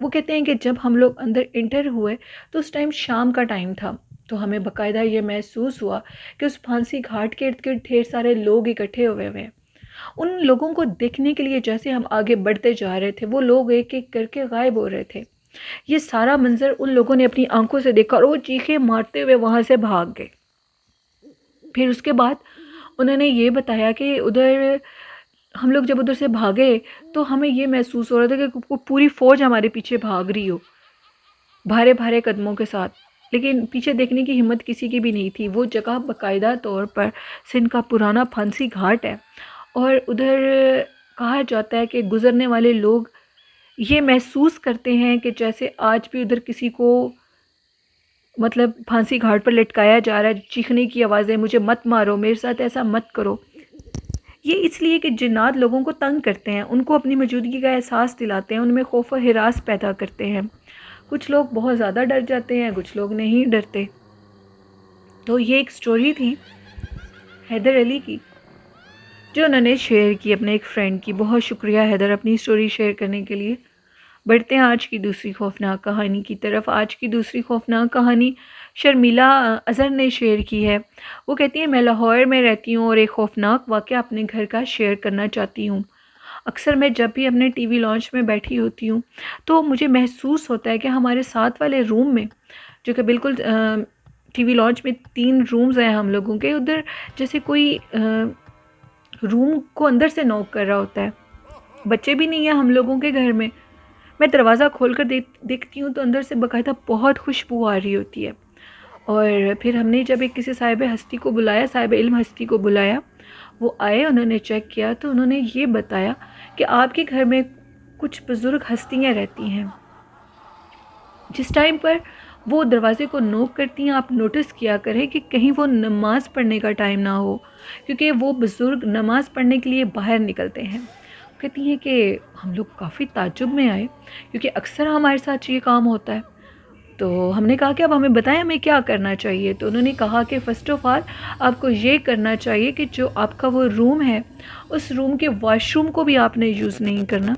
وہ کہتے ہیں کہ جب ہم لوگ اندر انٹر ہوئے تو اس ٹائم شام کا ٹائم تھا، تو ہمیں باقاعدہ یہ محسوس ہوا کہ اس پھانسی گھاٹ کے ارد گرد ڈھیر سارے لوگ اکٹھے ہوئے ہوئے ہیں۔ ان لوگوں کو دیکھنے کے لیے جیسے ہم آگے بڑھتے جا رہے تھے وہ لوگ ایک ایک کر کے غائب ہو رہے تھے۔ یہ سارا منظر ان لوگوں نے اپنی آنکھوں سے دیکھا اور وہ چیخیں مارتے ہوئے وہاں سے بھاگ گئے۔ پھر اس کے بعد انہوں نے یہ بتایا کہ ادھر ہم لوگ جب ادھر سے بھاگے تو ہمیں یہ محسوس ہو رہا تھا کہ پوری فوج ہمارے پیچھے بھاگ رہی ہو بھارے بھارے قدموں کے ساتھ، لیکن پیچھے دیکھنے کی ہمت کسی کی بھی نہیں تھی۔ وہ جگہ باقاعدہ طور پر سندھ کا پرانا پھانسی گھاٹ ہے، اور ادھر کہا جاتا ہے کہ گزرنے والے لوگ یہ محسوس کرتے ہیں کہ جیسے آج بھی ادھر کسی کو مطلب پھانسی گھاٹ پر لٹکایا جا رہا ہے، چیخنے کی آوازیں، مجھے مت مارو، میرے ساتھ ایسا مت کرو۔ یہ اس لیے کہ جنات لوگوں کو تنگ کرتے ہیں، ان کو اپنی موجودگی کا احساس دلاتے ہیں، ان میں خوف و ہراس پیدا کرتے ہیں۔ کچھ لوگ بہت زیادہ ڈر جاتے ہیں، کچھ لوگ نہیں ڈرتے۔ تو یہ ایک سٹوری تھی حیدر علی کی جو انہوں نے شیئر کی اپنے ایک فرینڈ کی۔ بہت شکریہ حیدر اپنی سٹوری شیئر کرنے کے لیے۔ بڑھتے ہیں آج کی دوسری خوفناک کہانی کی طرف۔ آج کی دوسری خوفناک کہانی شرمیلا اظہر نے شیئر کی ہے۔ وہ کہتی ہیں، میں لاہور میں رہتی ہوں اور ایک خوفناک واقعہ اپنے گھر کا شیئر کرنا چاہتی ہوں۔ اکثر میں جب بھی اپنے ٹی وی لانچ میں بیٹھی ہوتی ہوں تو مجھے محسوس ہوتا ہے کہ ہمارے ساتھ والے روم میں، جو کہ بالکل ٹی وی لانچ میں 3 رومز ہیں ہم لوگوں کے، ادھر جیسے کوئی روم کو اندر سے نوک کر رہا ہوتا ہے۔ بچے بھی نہیں ہیں ہم لوگوں کے گھر میں۔ میں دروازہ کھول کر دیکھتی ہوں تو اندر سے باقاعدہ بہت خوشبو آ رہی ہوتی ہے۔ اور پھر ہم نے جب ایک کسی صاحب ہستی کو بلایا، صاحب علم ہستی کو بلایا، وہ آئے، انہوں نے چیک کیا تو انہوں نے یہ بتایا کہ آپ کے گھر میں کچھ بزرگ ہستیاں رہتی ہیں۔ جس ٹائم پر وہ دروازے کو نوک کرتی ہیں آپ نوٹس کیا کریں کہ کہیں وہ نماز پڑھنے کا ٹائم نہ ہو، کیونکہ وہ بزرگ نماز پڑھنے کے لیے باہر نکلتے ہیں۔ کہتی ہیں کہ ہم لوگ کافی تعجب میں آئے، کیونکہ اکثر ہمارے ساتھ یہ کام ہوتا ہے۔ تو ہم نے کہا کہ اب ہمیں بتائیں ہمیں کیا کرنا چاہیے۔ تو انہوں نے کہا کہ فرسٹ آف آل آپ کو یہ کرنا چاہیے کہ جو آپ کا وہ روم ہے اس روم کے واش روم کو بھی آپ نے یوز نہیں کرنا،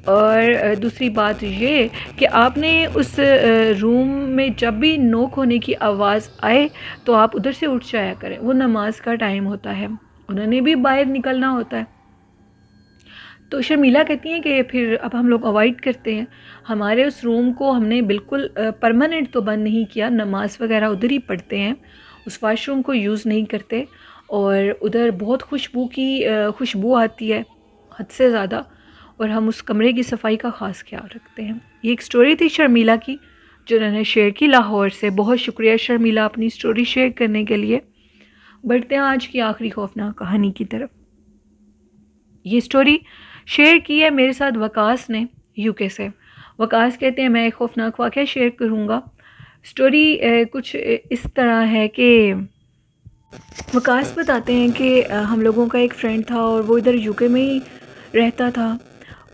اور دوسری بات یہ کہ آپ نے اس روم میں جب بھی نوک ہونے کی آواز آئے تو آپ ادھر سے اٹھ جایا کریں، وہ نماز کا ٹائم ہوتا ہے، انہوں نے بھی باہر نکلنا ہوتا ہے۔ تو شرمیلا کہتی ہیں کہ پھر اب ہم لوگ اوائڈ کرتے ہیں، ہمارے اس روم کو ہم نے بالکل پرماننٹ تو بند نہیں کیا، نماز وغیرہ ادھر ہی پڑھتے ہیں، اس واش روم کو یوز نہیں کرتے، اور ادھر بہت خوشبو آتی ہے حد سے زیادہ، اور ہم اس کمرے کی صفائی کا خاص خیال رکھتے ہیں۔ یہ ایک سٹوری تھی شرمیلا کی جو انہوں نے شیئر کی لاہور سے۔ بہت شکریہ شرمیلا اپنی سٹوری شیئر کرنے کے لیے۔ بڑھتے ہیں آج کی آخری خوفناک کہانی کی طرف۔ یہ سٹوری شیئر کی ہے میرے ساتھ وقاص نے یو کے سے۔ وقاص کہتے ہیں میں ایک خوفناک واقعہ شیئر کروں گا۔ سٹوری کچھ اس طرح ہے کہ وقاص بتاتے ہیں کہ ہم لوگوں کا ایک فرینڈ تھا اور وہ ادھر یو کے میں ہی رہتا تھا۔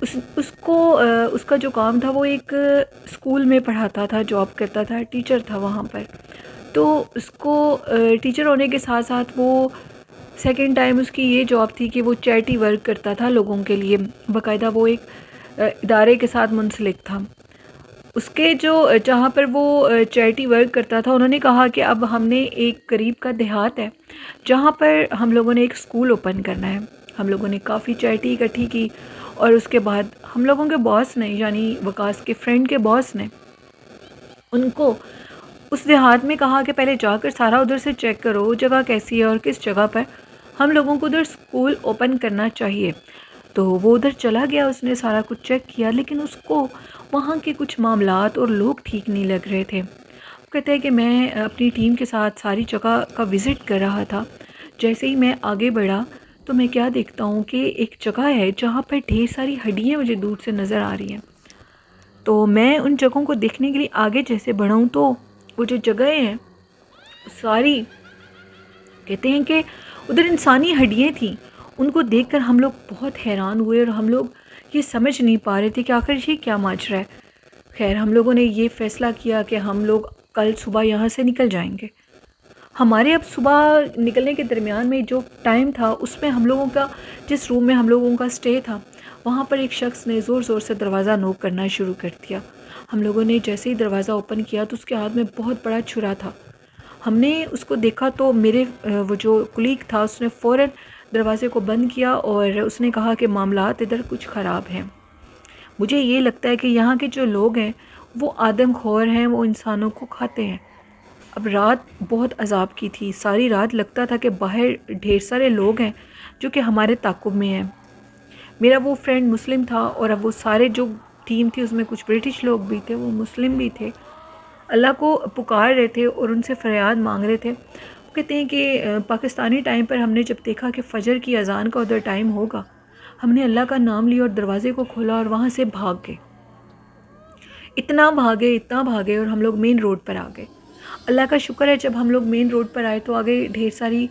اس کا جو کام تھا وہ ایک اسکول میں پڑھاتا تھا، جاب کرتا تھا، ٹیچر تھا وہاں پر۔ تو اس کو ٹیچر ہونے کے ساتھ ساتھ وہ سیکنڈ ٹائم اس کی یہ جاب تھی کہ وہ چیریٹی ورک کرتا تھا لوگوں کے لیے، باقاعدہ وہ ایک ادارے کے ساتھ منسلک تھا۔ اس کے جہاں پر وہ چیریٹی ورک کرتا تھا، انہوں نے کہا کہ اب ہم نے ایک قریب کا دیہات ہے جہاں پر ہم لوگوں نے ایک اسکول اوپن کرنا ہے۔ ہم لوگوں نے کافی چیریٹی اکٹھی کی، اور اس کے بعد ہم لوگوں کے باس نے، یعنی وقاص کے فرینڈ کے باس نے ان کو اس دیہات میں کہا کہ پہلے جا کر سارا ادھر سے چیک کرو وہ جگہ کیسی ہے اور کس جگہ پر ہم لوگوں کو ادھر اسکول اوپن کرنا چاہیے۔ تو وہ ادھر چلا گیا، اس نے سارا کچھ چیک کیا، لیکن اس کو وہاں کے کچھ معاملات اور لوگ ٹھیک نہیں لگ رہے تھے۔ وہ کہتے ہیں کہ میں اپنی ٹیم کے ساتھ ساری جگہ کا وزٹ کر رہا تھا۔ جیسے ہی میں آگے بڑھا تو میں کیا دیکھتا ہوں کہ ایک جگہ ہے جہاں پر ڈھیر ساری ہڈیاں مجھے دور سے نظر آ رہی ہیں۔ تو میں ان جگہوں کو دیکھنے کے لیے آگے جیسے بڑھا ہوں تو وہ جو جگہیں ہیں ساری، کہتے ہیں کہ ادھر انسانی ہڈیاں تھیں۔ ان کو دیکھ کر ہم لوگ بہت حیران ہوئے اور ہم لوگ یہ سمجھ نہیں پا رہے تھے کہ آخر یہ کیا ماجرا ہے۔ خیر ہم لوگوں نے یہ فیصلہ کیا کہ ہم لوگ کل صبح یہاں سے نکل جائیں گے۔ ہمارے اب صبح نکلنے کے درمیان میں جو ٹائم تھا اس میں ہم لوگوں کا، جس روم میں ہم لوگوں کا سٹے تھا، وہاں پر ایک شخص نے زور زور سے دروازہ نوک کرنا شروع کر دیا۔ ہم لوگوں نے جیسے ہی دروازہ اوپن کیا تو اس کے ہاتھ میں بہت بڑا چھرا تھا. ہم نے اس کو دیکھا تو میرے وہ جو کلیگ تھا اس نے فوراً دروازے کو بند کیا اور اس نے کہا کہ معاملات ادھر کچھ خراب ہیں. مجھے یہ لگتا ہے کہ یہاں کے جو لوگ ہیں وہ آدم خور ہیں، وہ انسانوں کو کھاتے ہیں. اب رات بہت عذاب کی تھی، ساری رات لگتا تھا کہ باہر ڈھیر سارے لوگ ہیں جو کہ ہمارے تعاقب میں ہیں. میرا وہ فرینڈ مسلم تھا اور اب وہ سارے جو ٹیم تھی اس میں کچھ برٹش لوگ بھی تھے، وہ مسلم بھی تھے، اللہ کو پکار رہے تھے اور ان سے فریاد مانگ رہے تھے. وہ کہتے ہیں کہ پاکستانی ٹائم پر ہم نے جب دیکھا کہ فجر کی اذان کا ادھر ٹائم ہوگا، ہم نے اللہ کا نام لیا اور دروازے کو کھولا اور وہاں سے بھاگ گئے. اتنا بھاگے اور ہم لوگ مین روڈ پر آ گئے. اللہ کا شکر ہے جب ہم لوگ مین روڈ پر آئے تو آگے ڈھیر ساری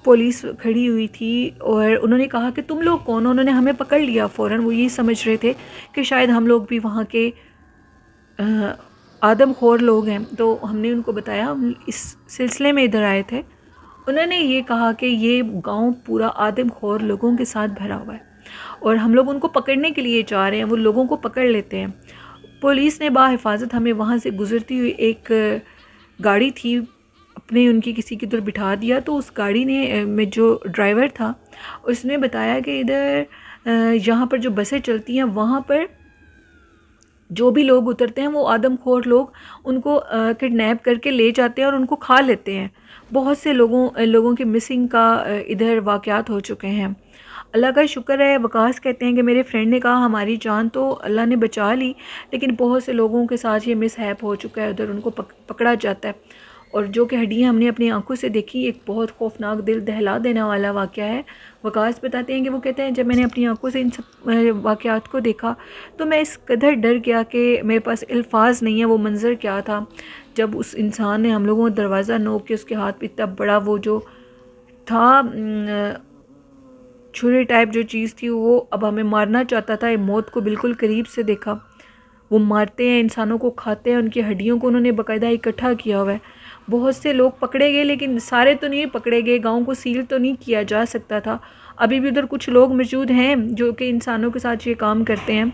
پولیس کھڑی ہوئی تھی اور انہوں نے کہا کہ تم لوگ کون ہو. انہوں نے ہمیں پکڑ لیا فوراً. وہ یہ سمجھ رہے تھے کہ شاید ہم لوگ بھی وہاں کے آدم خور لوگ ہیں. تو ہم نے ان کو بتایا ہم اس سلسلے میں ادھر آئے تھے. انہوں نے یہ کہا کہ یہ گاؤں پورا آدم خور لوگوں کے ساتھ بھرا ہوا ہے اور ہم لوگ ان کو پکڑنے کے لیے جا رہے ہیں. وہ لوگوں کو پکڑ لیتے ہیں. پولیس نے باحفاظت ہمیں وہاں سے گزرتی ہوئی ایک گاڑی تھی اپنے ان کی کسی کی طرف بٹھا دیا. تو اس گاڑی نے میں جو ڈرائیور تھا اس نے بتایا کہ ادھر یہاں پر جو بسیں چلتی ہیں وہاں پر جو بھی لوگ اترتے ہیں وہ آدم خور لوگ ان کو کڈنیپ کر کے لے جاتے ہیں اور ان کو کھا لیتے ہیں. بہت سے لوگوں کے مسنگ کا ادھر واقعات ہو چکے ہیں. اللہ کا شکر ہے. وقاص کہتے ہیں کہ میرے فرینڈ نے کہا ہماری جان تو اللہ نے بچا لی، لیکن بہت سے لوگوں کے ساتھ یہ مس ہیپ ہو چکا ہے، ادھر ان کو پکڑا جاتا ہے. اور جو کہ ہڈیاں ہم نے اپنی آنکھوں سے دیکھی، ایک بہت خوفناک دل دہلا دینے والا واقعہ ہے. وقاص بتاتے ہیں کہ وہ کہتے ہیں جب میں نے اپنی آنکھوں سے ان سب واقعات کو دیکھا تو میں اس قدر ڈر گیا کہ میرے پاس الفاظ نہیں ہے. وہ منظر کیا تھا جب اس انسان نے ہم لوگوں کو دروازہ نوک کے اس کے ہاتھ پہ اتنا بڑا وہ جو تھا چھری ٹائپ جو چیز تھی، وہ اب ہمیں مارنا چاہتا تھا. موت کو بالکل قریب سے دیکھا. وہ مارتے ہیں، انسانوں کو کھاتے ہیں، ان کی ہڈیوں کو انہوں نے باقاعدہ اکٹھا کیا ہوا ہے. بہت سے لوگ پکڑے گئے لیکن سارے تو نہیں پکڑے گئے. گاؤں کو سیل تو نہیں کیا جا سکتا تھا. ابھی بھی ادھر کچھ لوگ موجود ہیں جو کہ انسانوں کے ساتھ یہ کام کرتے ہیں.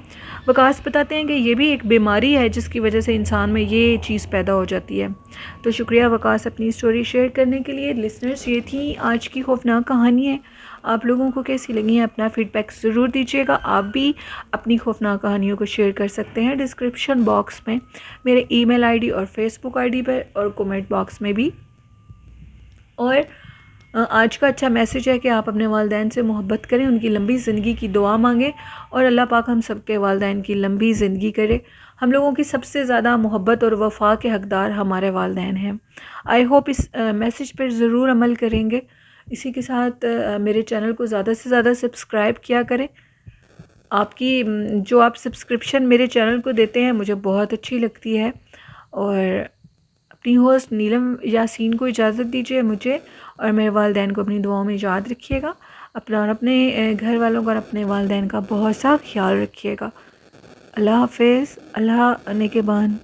وقاص بتاتے ہیں کہ یہ بھی ایک بیماری ہے جس کی وجہ سے انسان میں یہ چیز پیدا ہو جاتی ہے. تو شکریہ وقاص اپنی اسٹوری شیئر کرنے کے لیے. لسنرز، یہ تھی آج کی خوفناک کہانی ہے. آپ لوگوں کو کیسی لگی ہیں اپنا فیڈ بیک ضرور دیجیے گا. آپ بھی اپنی خوفناک کہانیوں کو شیئر کر سکتے ہیں ڈسکرپشن باکس میں میرے ای میل آئی ڈی اور فیس بک آئی ڈی پر اور کومنٹ باکس میں بھی. اور آج کا اچھا میسیج ہے کہ آپ اپنے والدین سے محبت کریں، ان کی لمبی زندگی کی دعا مانگیں اور اللہ پاک ہم سب کے والدین کی لمبی زندگی کرے. ہم لوگوں کی سب سے زیادہ محبت اور وفا کے حقدار ہمارے والدین ہیں. آئی ہوپ اس میسیج پر ضرور عمل کریں گے. اسی کے ساتھ میرے چینل کو زیادہ سے زیادہ سبسکرائب کیا کریں. آپ کی جو آپ سبسکرپشن میرے چینل کو دیتے ہیں مجھے بہت اچھی لگتی ہے. اور اپنی ہوسٹ نیلم یاسین کو اجازت دیجیے مجھے اور میرے والدین کو اپنی دعاؤں میں یاد رکھیے گا. اپنا اور اپنے گھر والوں کا اور اپنے والدین کا بہت سا خیال رکھیے گا. اللہ حافظ. اللہ نگہبان.